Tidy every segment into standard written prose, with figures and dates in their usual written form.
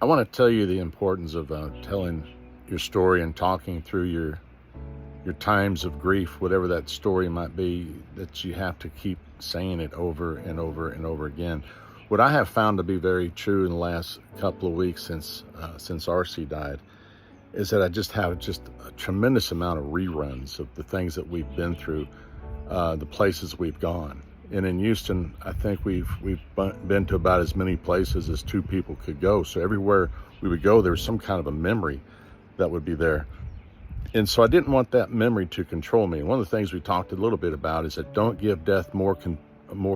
I want to tell you the importance of telling your story and talking through your times of grief, whatever that story might be, that you have to keep saying it over and over and over again. What I have found to be very true in the last couple of weeks since RC died is that I just have a tremendous amount of reruns of the things that we've been through, the places we've gone. And in Houston, I think we've been to about as many places as two people could go. So everywhere we would go, there was some kind of a memory that would be there. And so I didn't want that memory to control me. And one of the things we talked a little bit about is that don't give death more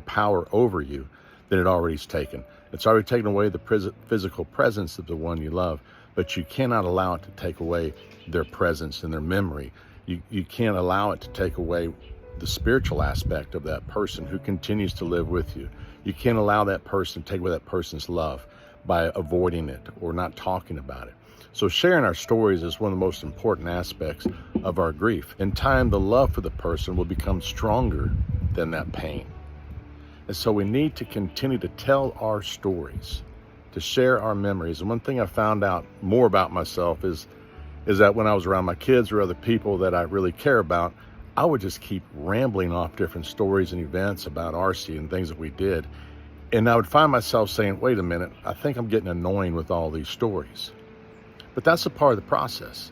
power over you than it already is taken. It's already taken away the physical presence of the one you love, but you cannot allow it to take away their presence and their memory. You can't allow it to take away the spiritual aspect of that person who continues to live with you. You can't allow that person to take away that person's love by avoiding it or not talking about it. So sharing our stories is one of the most important aspects of our grief. In time, the love for the person will become stronger than that pain. And so we need to continue to tell our stories, to share our memories. And one thing I found out more about myself is that when I was around my kids or other people that I really care about, I would just keep rambling off different stories and events about RC and things that we did. And I would find myself saying, wait a minute, I think I'm getting annoying with all these stories. But that's a part of the process.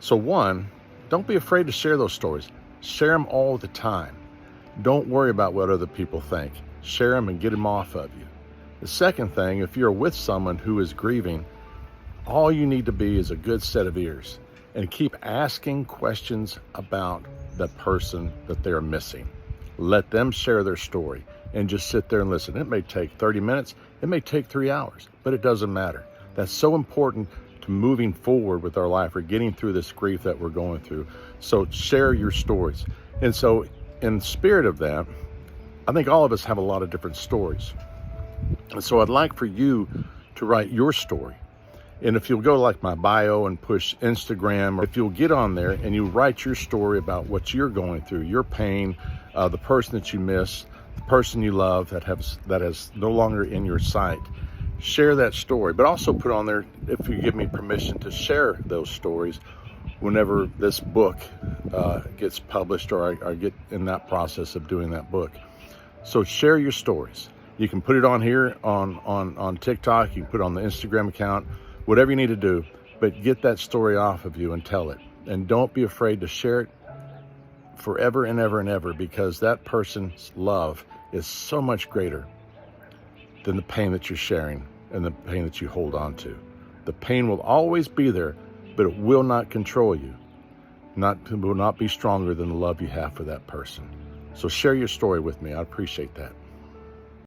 So one, don't be afraid to share those stories. Share them all the time. Don't worry about what other people think. Share them and get them off of you. The second thing, if you're with someone who is grieving, all you need to be is a good set of ears and keep asking questions about the person that they're missing. Let them share their story and just sit there and listen. It may take 30 minutes, it may take 3 hours, but it doesn't matter. That's so important to moving forward with our life or getting through this grief that we're going through. So share your stories. And so in spirit of that, I think all of us have a lot of different stories. And so I'd like for you to write your story. And if you'll go like my bio and push Instagram, or if you'll get on there and you write your story about what you're going through, your pain, the person that you miss, the person you love that is no longer in your sight, share that story. But also put on there, if you give me permission to share those stories whenever this book gets published or I get in that process of doing that book. So share your stories. You can put it on here on TikTok, you can put it on the Instagram account, whatever you need to do, but get that story off of you and tell it. And don't be afraid to share it forever and ever and ever, because that person's love is so much greater than the pain that you're sharing and the pain that you hold on to. The pain will always be there, but it will not control you. Will not be stronger than the love you have for that person. So share your story with me. I appreciate that.